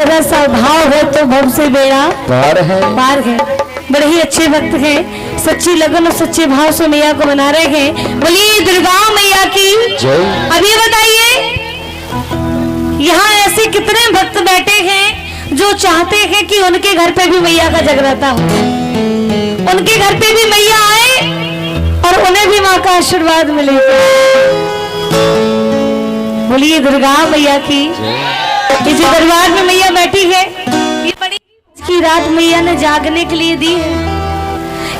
तेरा स्वभाव है तो भव से बेड़ा पार है। बड़े ही अच्छे भक्त हैं, सच्ची लगन और सच्चे भाव से मैया को मना रहे हैं। बोलिए दुर्गा मैया की जय। अब ये बताइए, यहाँ ऐसे कितने भक्त बैठे हैं जो चाहते हैं कि उनके घर पे भी मैया का जगराता हो, उनके घर पे भी मैया आए और उन्हें भी माँ का आशीर्वाद मिले। बोलिए दुर्गा मैया की। ये जो दरबार में मैया बैठी है, ये बड़ी की रात मैया ने जागने के लिए दी है।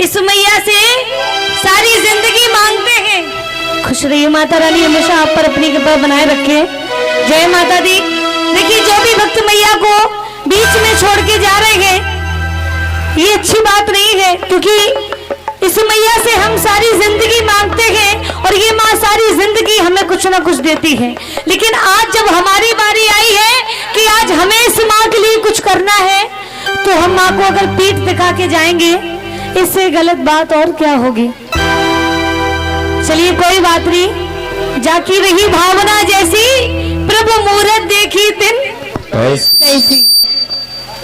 इस मैया से सारी जिंदगी मांगते हैं। खुश रहिए, माता रानी हमेशा आप पर अपनी कृपा बनाए रखे। जय माता दी। देखिए, जो भी भक्त मैया को बीच में छोड़ के जा रहे हैं, ये अच्छी बात नहीं है, क्योंकि इस मैया से हम सारी जिंदगी मांगते हैं और ये माँ सारी जिंदगी हमें कुछ ना कुछ देती है। लेकिन आज जब हमारी बारी आई है कि आज हमें इस माँ के लिए कुछ करना है, तो हम माँ को अगर पीठ दिखा के जाएंगे, इससे गलत बात और क्या होगी। चलिए कोई बात नहीं, जाकी रही भावना जैसी, प्रभु मूरत देखी दिन कैसी।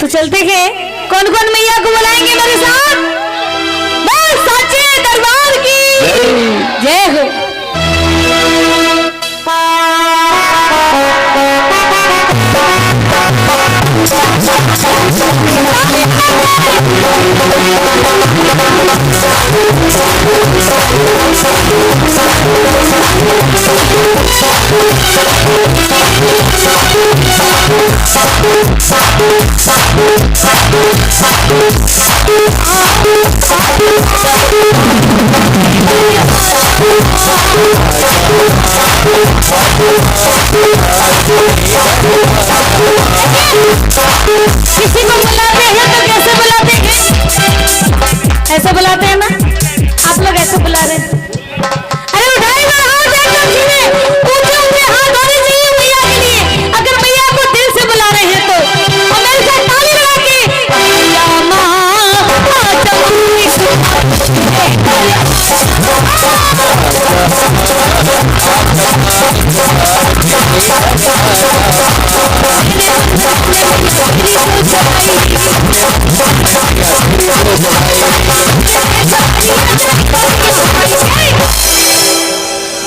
तो चलते हैं, कौन कौन मैया को बुलाएंगे मेरे साथ। सच्चे दरबार की जय हो। किसी को बुलाते हैं तो कैसे बुलाते हैं? ऐसे बुलाते हैं ना, आप लोग ऐसे बुला रहे हैं। अरे उठाइए हाथ, एकदम सीधे ऊंचे ऊंचे हाथ होने चाहिए मैया के लिए। अगर मैया को दिल से बुला रहे हैं तो, और मेरे साथ ताली लगा के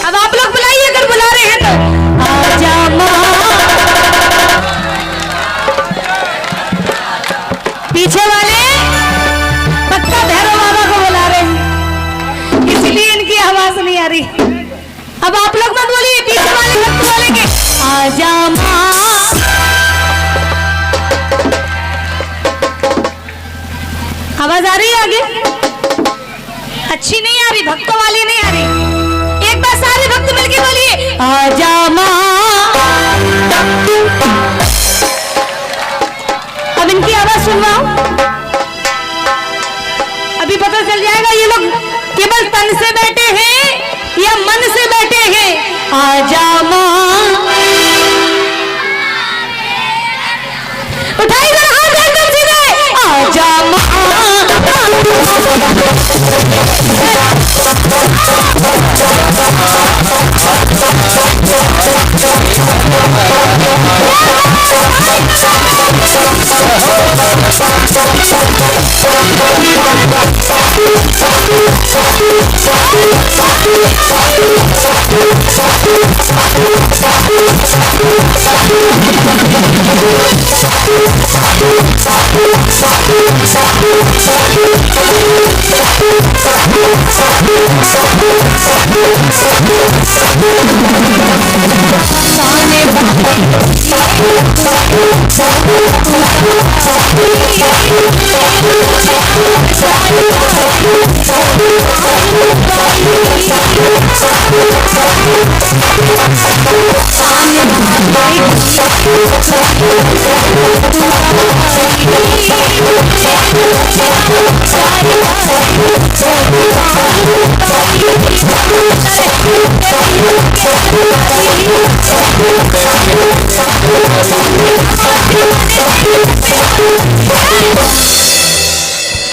अब आप लोग बुलाइए, अगर बुला रहे हैं तो। आजा माँ। पीछे वाले पक्का भैरव बाबा को बुला रहे हैं, इसलिए इनकी आवाज नहीं आ रही। अब आप लोग मत बोलिए, पीछे वाले भक्त बोलेंगे आजा माँ। आवाज आ रही है आगे? अच्छी नहीं आ रही, भक्तों वाली नहीं आ रही। एक बार सारे भक्त मिलके बोलिए आजा माँ। अब इनकी आवाज सुनवाओ, अभी पता चल जाएगा ये लोग केवल तन से बैठे हैं या मन से बैठे हैं। आजा माँ। उठाइए जरा हाथ एकदम सीधे। आजा माँ।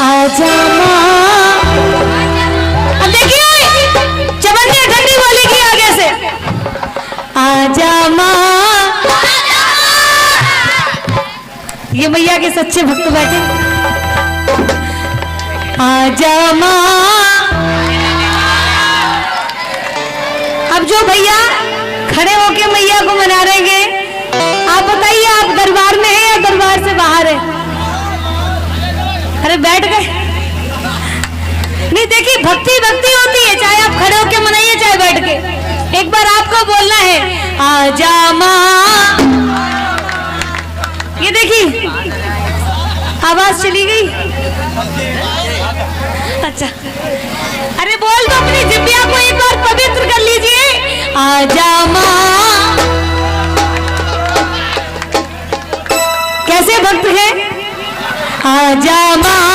आजा माँ। अब देखिए चवन्नी ठंडी बोलेगी आगे से, आजा माँ। ये मैया के सच्चे भक्त बैठे। आजा माँ। अब जो भैया खड़े होके मैया को मना रहे हैं, आप बताइए आप दरबार में हैं या दरबार से बाहर है? अरे बैठ गए। नहीं देखिए, भक्ति भक्ति होती है, चाहे आप खड़े होके मनाइए चाहे बैठ के। एक बार आपको बोलना है आजा माँ। ये देखिए आवाज चली गई। अच्छा, अरे बोल दो अपनी जिब्बिया को, एक बार पवित्र कर लीजिए। आजा माँ। कैसे भक्त है? आजा माँ।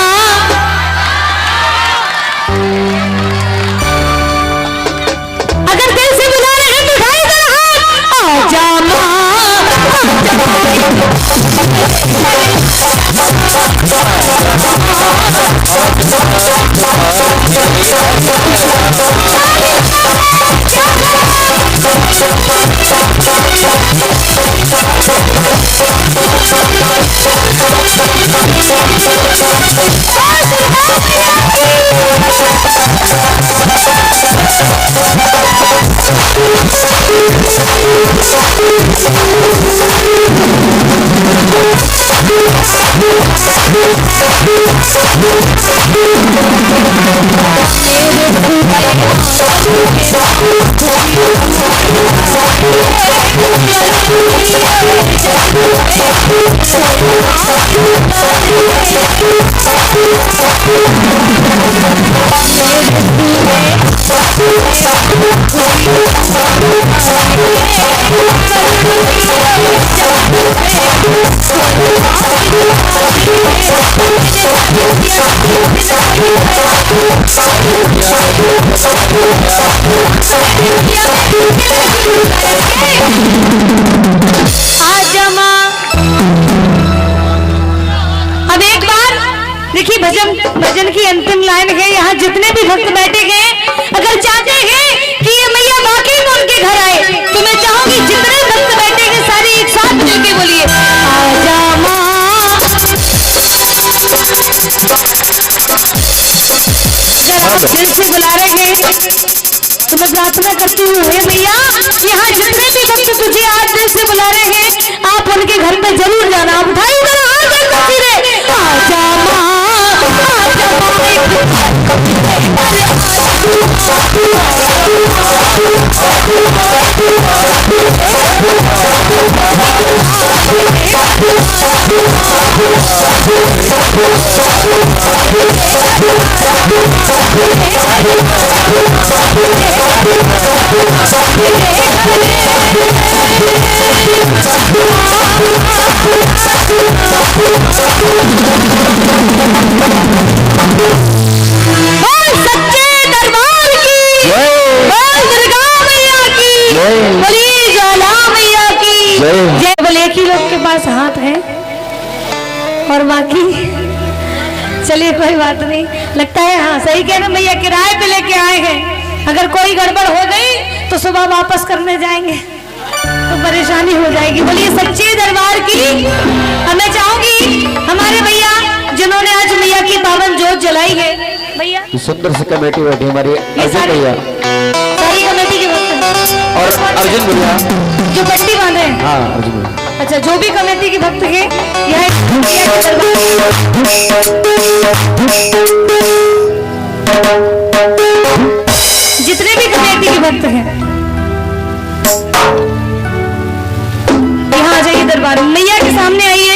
अगर दिल से बुला रहे हैं तो उठाइए जरा हाथ। आजा माँ। अब एक बार देखिए, भजन की अंतिम लाइन है। यहाँ जितने भी भक्त बैठे हैं, अगर चाहते हैं कि ये मैया वाकई में उनके घर आए, तो मैं चाहूंगी जितने भक्त बैठे हैं सारे एक साथ मिलकर बोलिए आजा माँ। अगर आप दिल से बुला रहे हैं तो मैं प्रार्थना करती हूँ, हे मैया यहाँ जितने भी भक्त तुझे आज दिल से बुला रहे हैं, आप उनके घर पे जरूर जाना। आप उठाइए जरा हाथ, आजा माँ। सच्चे दरबार की, दुर्गा मैया की, बोली ज्वाला मैया की जय। बोले एक ही लोग के पास हाथ है और बाकी चलिए कोई बात नहीं, लगता है हाँ सही कह रहे मैया, किराए पे लेके आए हैं। अगर कोई गड़बड़ हो गई तो सुबह वापस करने जाएंगे तो परेशानी हो जाएगी। बोलिए सच्चे दरबार की। अब मैं चाहूंगी हमारे भैया जिन्होंने आज मैया की पावन जोत जलाई है, भैया सुंदर सी कमेटी बैठी हमारी अर्जुन भैया, सारी कमेटी के भक्त और अर्जुन भैया जो पट्टी बांधे हैं। हाँ अर्जुन भैया। अच्छा, जो भी कमेटी के भक्त है, यह जितने भी कमेटी के भक्त हैं यहाँ आ जाइए दरबार मैया के सामने आइए।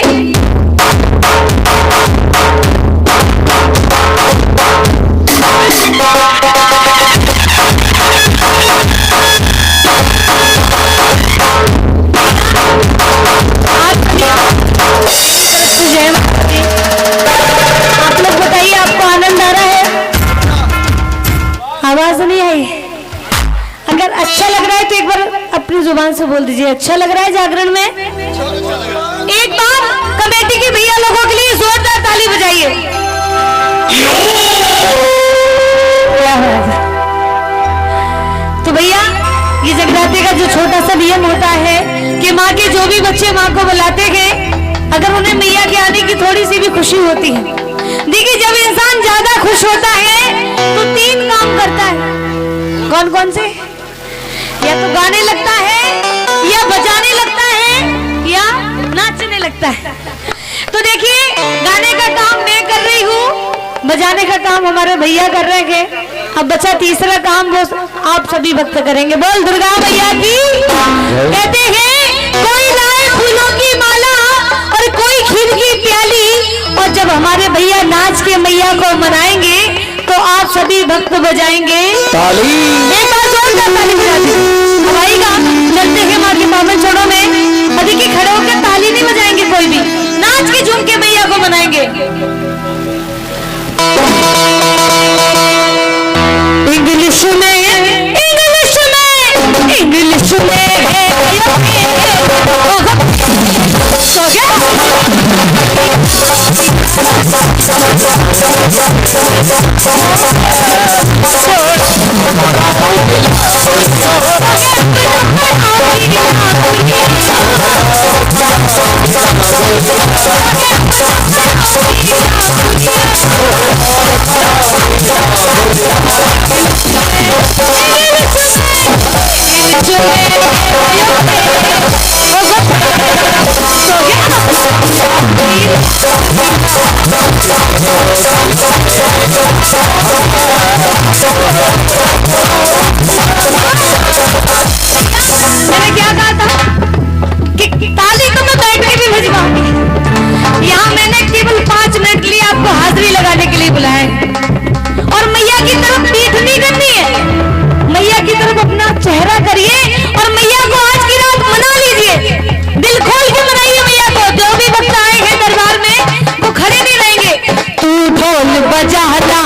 आप लोग बताइए आपको आनंद आ रहा है? आवाज नहीं आई? अगर अच्छा लग रहा है तो एक बार अपनी जुबान से बोल दीजिए अच्छा लग रहा है जागरण में। एक बार कमेटी के भैया लोगों के लिए जोरदार ताली बजाइए। तो भैया ये जगराते का जो छोटा सा नियम होता है कि माँ के जो भी बच्चे माँ को बुलाते हैं, अगर उन्हें मैया के आने की थोड़ी सी भी खुशी होती है। देखिए जब इंसान ज्यादा खुश होता है तो 3 काम करता है। कौन कौन से? या तो गाने लगता है, या बजाने लगता है, या नाचने लगता है। तो देखिए गाने का काम मैं कर रही हूँ, बजाने का काम हमारे भैया कर रहे हैं। अब बचा तीसरा काम वो आप सभी भक्त करेंगे। बोल दुर्गा मैया की। कहते हैं कोई लाए फूलों की माला और कोई खीर की प्याली, और जब हमारे भैया नाच के मैया को मनाएंगे तो आप सभी भक्त बजाएंगे ताली। एक बार जोरदार ताली बजा दीजिए। अब आएगा चलते हैं माँ के पावन छोड़ों में। देखिए खड़े होकर ताली नहीं बजाएंगे, कोई भी नाच के झूम के मैया को मनाएंगे। इंग्लिश में इंग्लिश में इंग्लिश में सो गया। मैंने क्या कहा था कि ताली तो मैं बैठ के भी भिजवाऊंगी। यहाँ मैंने केवल 5 मिनट के लिए आपको हाजिरी लगाने के लिए बुलाया है। और मैया की तरफ पीठ नहीं करनी है, मैया की तरफ अपना चेहरा करिए और मैया को आज की रात मना लीजिए। दिल खोल के मनाइए मैया को। जो भी भक्त आए हैं दरबार में वो खड़े नहीं रहेंगे। तू ढोल बजाना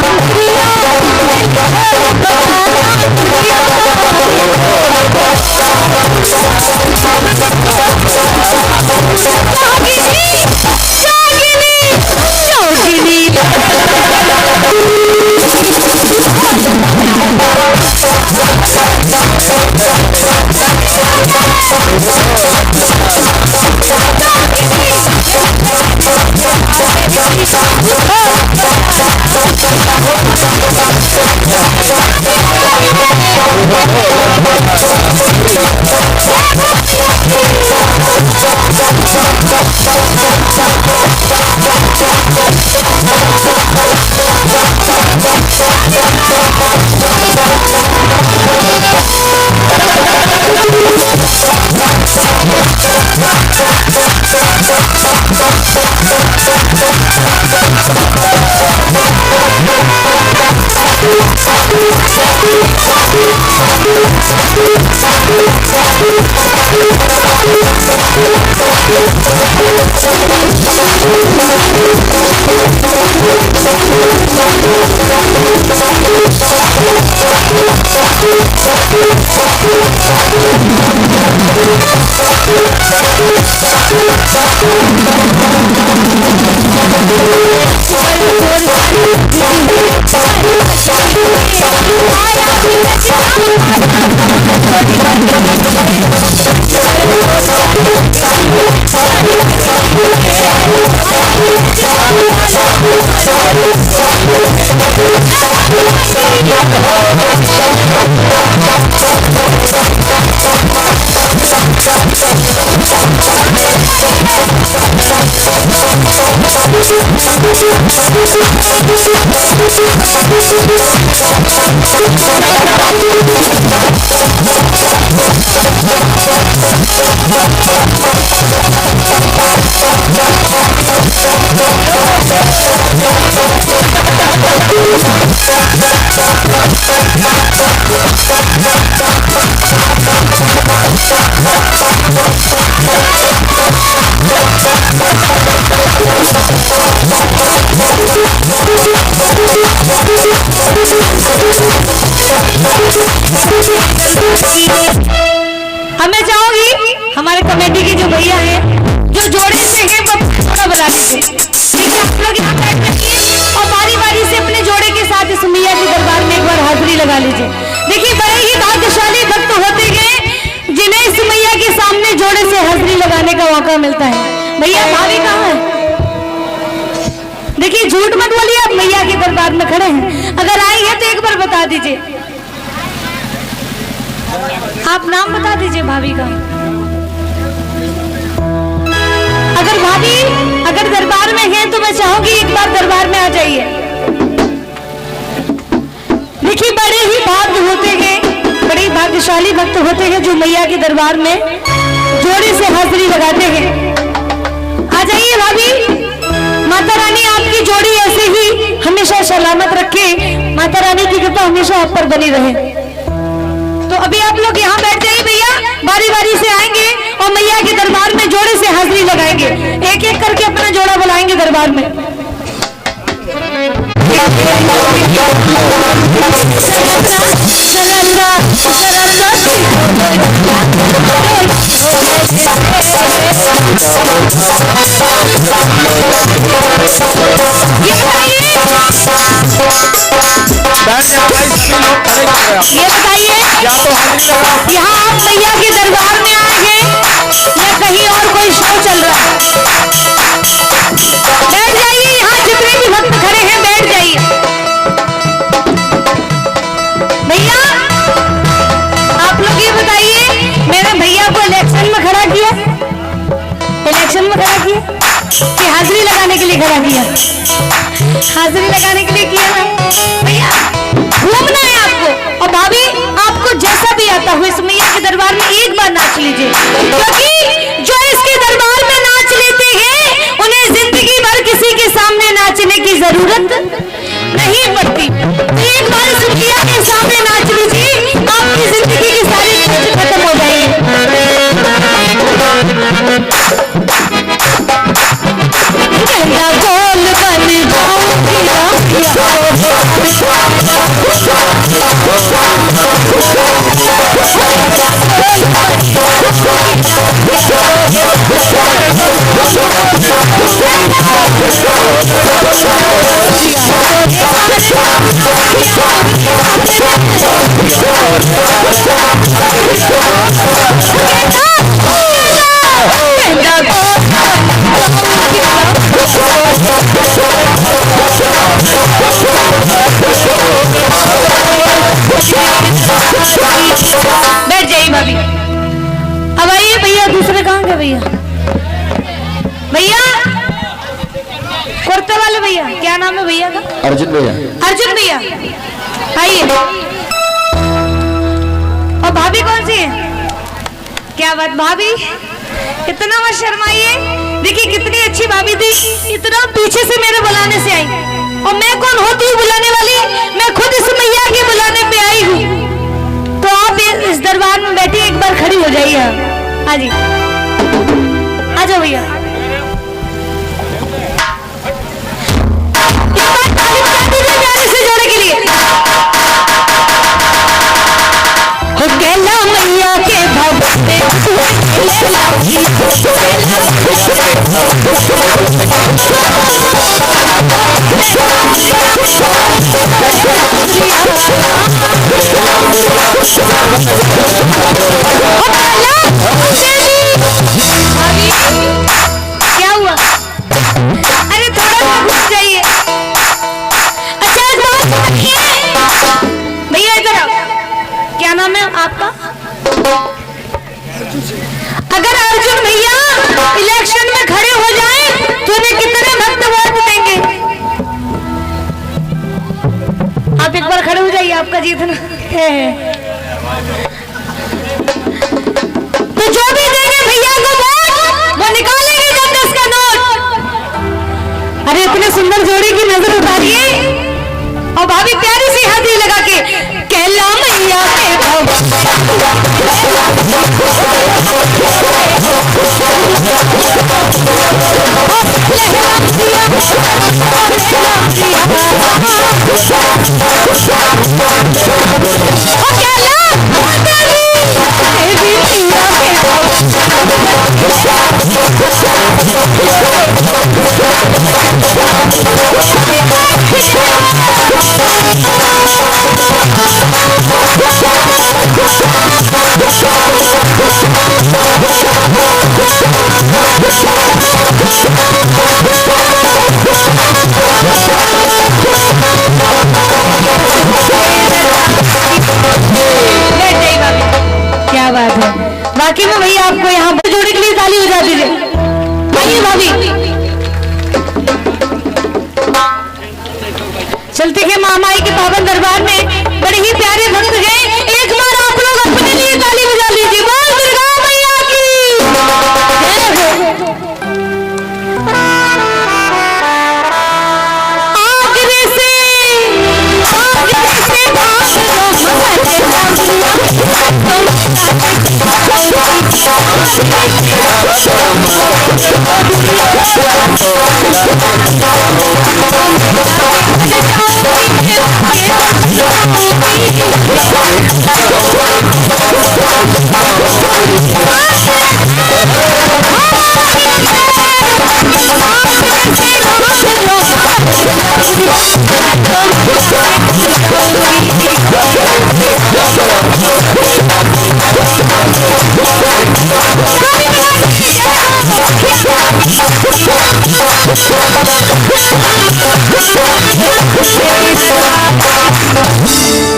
हमें चाहूंगी हमारे कमेटी के जो भैया हैं जो जोड़े से हैं वो थोड़ा बुला लीजिए। देखिए आप लोग यहाँ बैठ जाइए और बारी बारी से अपने जोड़े के साथ इस मैया के दरबार में एक बार हाजिरी लगा लीजिए। देखिए बड़े ही भाग्यशाली भक्त होते हैं जिन्हें इस मैया के सामने जोड़े से हाजिरी लगाने का मौका मिलता है। भैया भाभी कहाँ है? देखिए झूठ मत बोलिए, आप मैया के दरबार में खड़े हैं। अगर आई है तो एक बार बता दीजिए, आप नाम बता दीजिए भाभी का। अगर भाभी अगर दरबार में हैं तो मैं चाहूंगी एक बार दरबार में आ जाइए। देखिए बड़े ही भाग्य होते हैं, बड़े ही भाग्यशाली भक्त होते हैं जो मैया के दरबार में जोड़ी से हाजिरी लगाते हैं। आ जाइए भाभी, माता रानी आपकी जोड़ी ऐसे ही हमेशा सलामत रखे, माता रानी की कृपा हमेशा आप पर बनी रहे। तो अभी आप लोग यहाँ बैठ जाइए भैया, बारी बारी से आएंगे और मैया के दरबार में जोड़े से हाजिरी लगाएंगे। एक एक करके अपना जोड़ा बुलाएंगे दरबार में। ये बताइए यहाँ आप मैया के दरबार में आए हैं या कहीं और कोई शो चल रहा है? बैठ जाइए, यहाँ जितने भी भक्त खड़े हैं बैठ जाइए। भैया आप लोग ये बताइए, मेरे भैया को इलेक्शन में खड़ा किया, इलेक्शन में खड़ा किया कि हाजिरी लगाने के लिए खड़ा किया? हाजिरी लगाने के लिए किया ना भैया, घूमना है आपको। और भाभी आपको जैसा भी आता हो इस मैया के दरबार में एक बार नाच लीजिए, क्योंकि जो इसके दरबार में नाच लेते हैं उन्हें जिंदगी भर किसी के सामने नाचने की जरूरत नहीं पड़ती। तो एक बार इस मैया के सामने नाच लीजिए, आपकी जिंदगी की सारी कष्ट खत्म हो जाएगी। गोल बन बैठ जाइए भाभी। अब आइए भैया, दूसरे कहाँ गए भैया? भैया कुर्ते वाले भैया, क्या नाम है भैया का? अर्जुन भैया। अर्जुन भैया आइए। और भाभी कौन सी है? क्या बात भाभी, इतना मत शर्माइए। देखिए कितनी अच्छी भाभी थी, इतना पीछे से मेरे बुलाने से आई। और मैं कौन होती हूँ बुलाने वाली? मैं खुद इस मैया के बुलाने पे आई हूँ। तो आप इस दरबार में बैठी एक बार खड़ी हो जाइए। हाँ जी आ जाओ भैया। से जोड़े के लिए हो कहला मैया के भगते क्या हुआ? अरे थोड़ा घुस जाइए। अच्छा भैया इधर आओ, क्या नाम है आपका? अगर अर्जुन भैया इलेक्शन में खड़े हो जाएं तो उन्हें कितने भक्त वोट देंगे? आप एक बार खड़े हो जाइए, आपका जीतना है। तो जो भी देंगे भैया को वोट, वो निकालेंगे 10-10 का नोट। अरे इतने सुंदर जोड़ी की नजर उतारिए और भाभी प्यारी सी हाथी लगा के कहला मैया के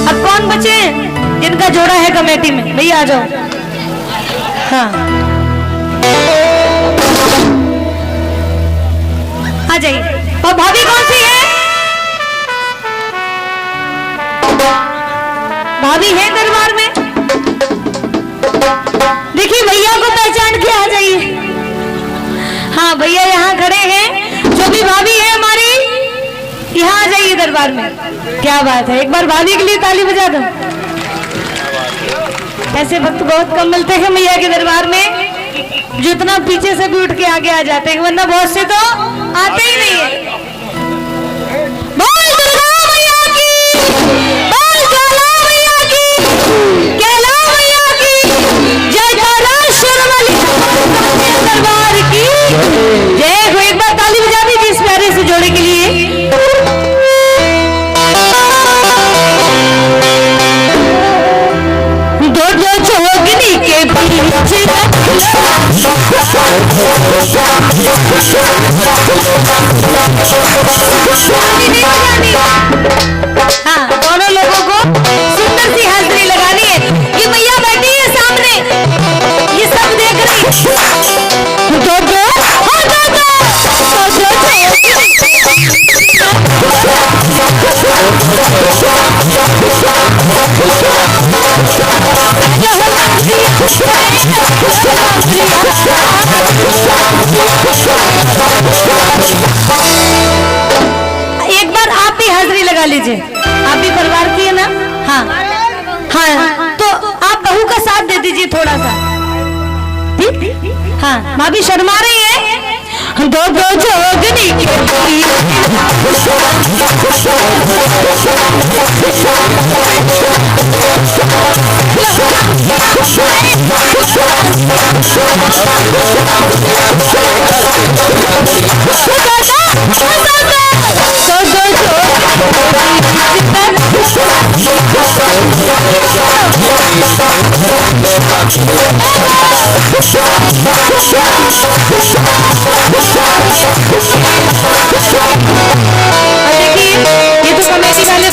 अब कौन बचे जिनका जोड़ा है कमेटी में? भैया आ जाओ। हाँ आ जाइए। और भाभी कौन सी है? भाभी है दरबार में? देखिए भैया को पहचान के आ जाइए। हाँ भैया यहाँ खड़े हैं। जो भी भाभी है हमारी यहाँ आ जाइए दरबार में। क्या बात है, एक बार भाभी के लिए ताली बजा दो। ऐसे वक्त बहुत कम मिलते हैं मैया के दरबार में, जितना पीछे से भी उठ के आगे आ जाते हैं, वरना बहुत से तो आते ही नहीं है। बोल दुर्गा मैया की, बोल ज्वाला मैया की, कैला मैया की, जय कालाश्वर वाली दरबार की जय हो। एक बार ताली बजा दीजिए इस प्यारे से जोड़े के लिए। दो दो जोगनी के पीछे हाँ, दोनों लोगों को सुंदर सी हाजिरी लगानी है। ये मैया बैठी है सामने, ये सब देख रही है। दो दो एक बार आप भी हाजिरी लगा लीजिए। आप भी परिवार की है ना? हाँ हाँ, तो आप बहू का साथ दे दीजिए थोड़ा सा। ठीक? हाँ, भाभी शर्मा रही है। दो दो जोगनी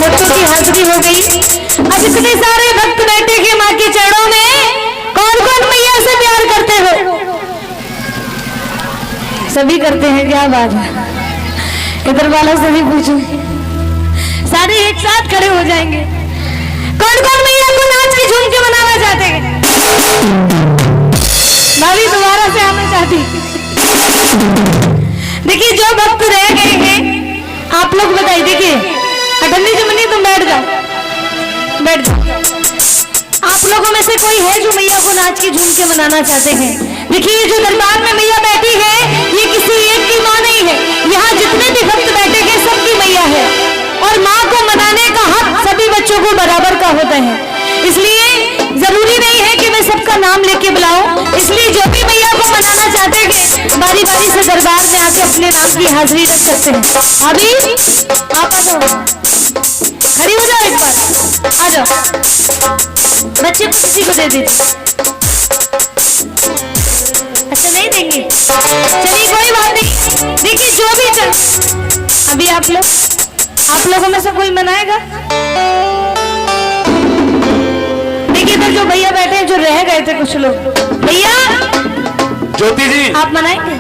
भक्तों की हाजिरी हो गई। अब इतने सारे भक्त बैठे हैं माँ के चरणों में। कौन कौन मैया से प्यार करते हो? सभी करते हैं, क्या बात है। इधर वालों से भी पूछो, सारे एक साथ खड़े हो जाएंगे। कौन कौन मैया को नाच के झूम के मनाना चाहते हैं? भाभी दोबारा से आना चाहती। देखिए जो भक्त रह गए हैं आप लोग बताइए। देखिए अटन्नी जी मनी तुम बैठ जाओ, बैठ जाओ। आप लोगों में से कोई है जो मैया को नाच के झूम के मनाना चाहते हैं? देखिए ये जो दरबार में मैया बैठी है ये किसी एक की माँ नहीं है। यहाँ जितने भी भक्त बैठे हैं सबकी मैया है। और माँ को मनाने का हक सभी बच्चों को बराबर का होता है। इसलिए जरूरी नहीं है कि मैं सबका नाम लेके बुलाऊं। इसलिए जो भी मैया को मनाना चाहते हैं बारी बारी से दरबार में आके अपने नाम की हाजिरी रख सकते हैं। अभी आप आ जाओ, खड़ी हो जाओ, एक बार आ जाओ। बच्चे को किसी को दे दीजिए। अच्छा नहीं देंगे, चलिए कोई बात नहीं। देखिए जो भी चल, अभी आप लोगों में से कोई मनाएगा? देखिए इधर जो भैया बैठे हैं जो रह गए थे कुछ लोग, भैया ज्योति जी आप मनाएंगे?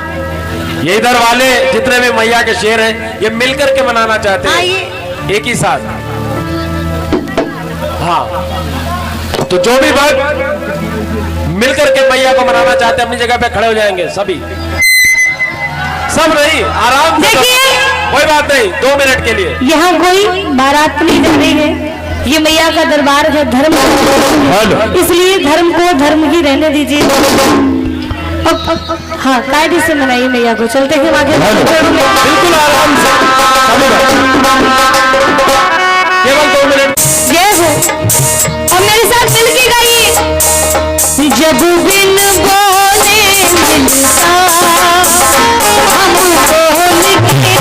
ये इधर वाले जितने भी मैया के शेर हैं ये मिलकर के मनाना चाहते हैं। ये एक ही साथ। हाँ, तो जो भी भक्त मिलकर के मैया को मनाना चाहते हैं अपनी जगह पे खड़े हो जाएंगे सभी। सब नहीं, आराम से, कोई बात नहीं, 2 मिनट के लिए। यहाँ कोई बारात नहीं जा रही है, ये मैया का दरबार है, धर्म, इसलिए धर्म को धर्म ही रहने दीजिए। हाँ कायदे से मनाइए मैया को। चलते हैं आगे बिल्कुल आराम से केवल 2 मिनट। जय हो। और मेरे साथ मिलके गाइए। जब बिन बोले मिलता हम बोल के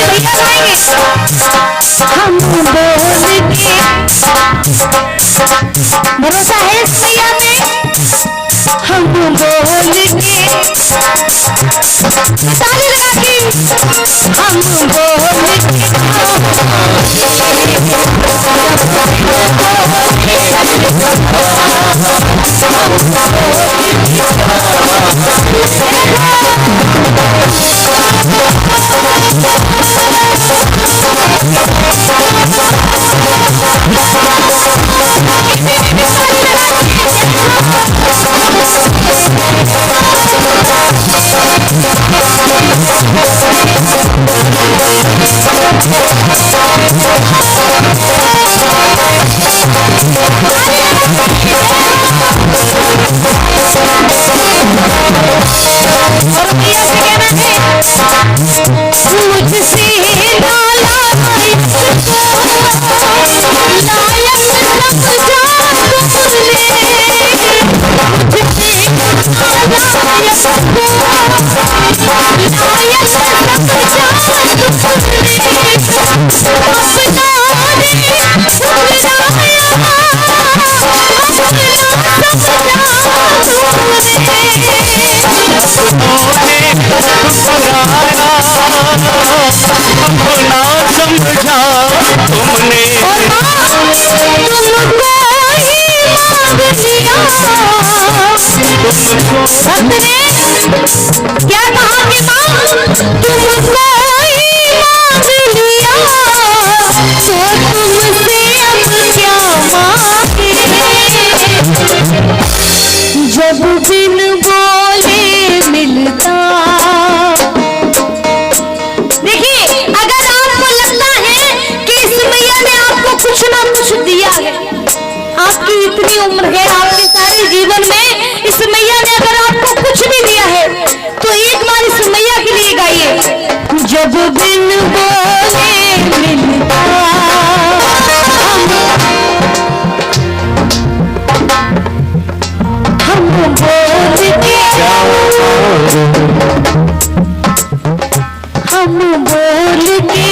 भैया गाएंगे हम बोल के। भरोसा है इस मैया में हम बोल के ताली लगा के हम बोल क्या कहा कि मां तुमको ही मांग लिया तो तुमसे अब क्या मांगे। जब बिन बोले मिलता। देखिए अगर आपको लगता है कि इस मैया ने आपको कुछ ना कुछ दिया है, आपकी इतनी उम्र है, आपके सारे जीवन में इस मैया ने अगर आपको कुछ भी दिया है तो एक बार इस मैया के लिए गाइए। जब बिन बोले मिलता हम बोल के हम बोल के।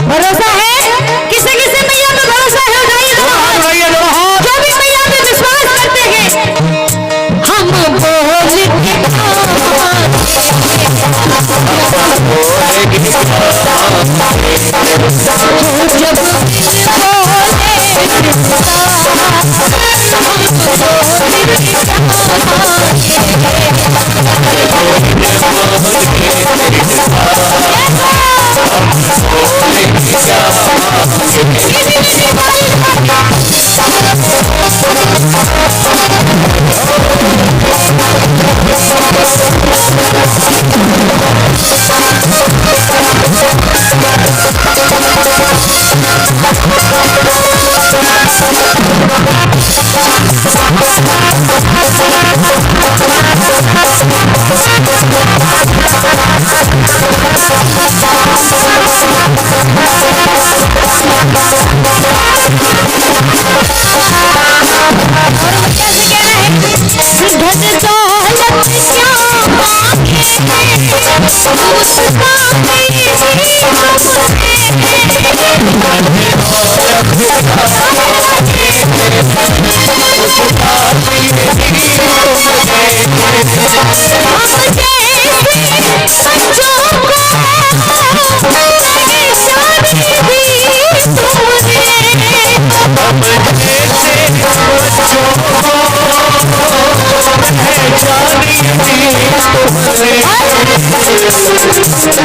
भरोसा है किसे किसे मैया पे भरोसा है? जो भी मैया पे विश्वास करते हैं हम बोल के जब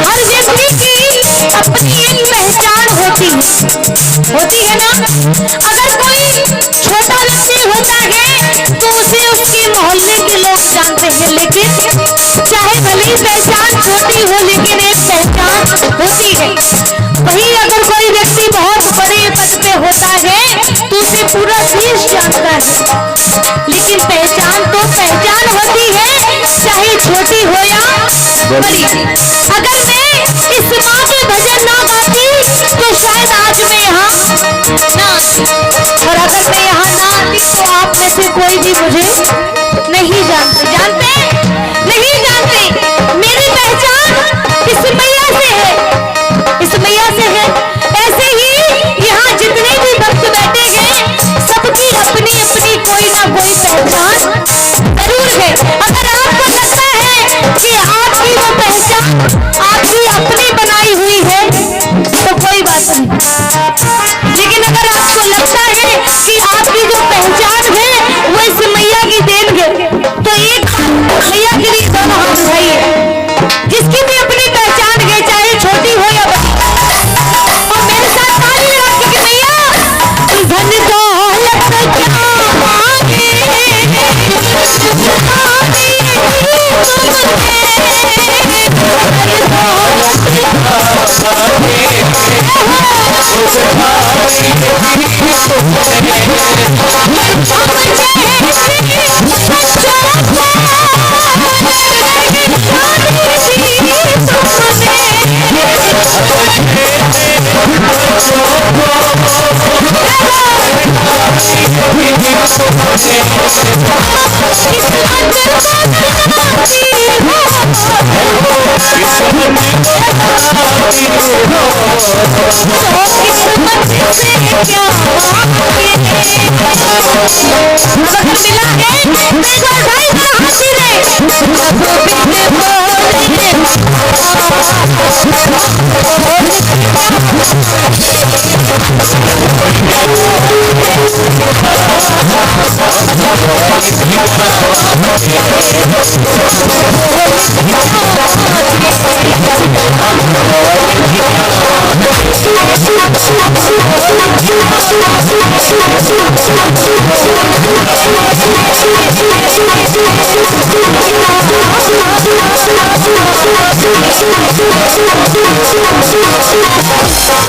हर व्यक्ति की अपनी एक पहचान होती है ना। अगर कोई छोटा व्यक्ति होता है तो उसे उसके मोहल्ले के लोग जानते हैं, लेकिन चाहे भले ही पहचान छोटी हो लेकिन एक पहचान होती है। वही अगर कोई व्यक्ति बहुत बड़े पद पे होता है तो उसे पूरा देश जानता है, लेकिन पहचान तो पहचान बड़ी। अगर मैं इस माँ के भजन ना गाती तो शायद आज मैं यहाँ ना आती, और अगर मैं यहाँ ना आती तो आप में से कोई भी मुझे नहीं जानते। नहीं जानते। मेरी पहचान इस मैया से है, इस मैया से है। ऐसे ही यहाँ जितने भी भक्त बैठे हैं सबकी अपनी अपनी कोई ना कोई पहचान जरूर है। अगर आपको लगता है कि आपकी वो पहचान आपकी अपनी बनाई हुई है तो कोई बात नहीं, लेकिन अगर आपको लगता है कि आपकी जो पहचान है वो इस मैया की देन है तो एक मैया के लिए दोनों हाथ उठाइए। जिसकी भी अपनी पहचान है चाहे छोटी हो या बड़ी, और मेरे साथ ताली लगा के कि मैया धन दौलत क्या मांगे,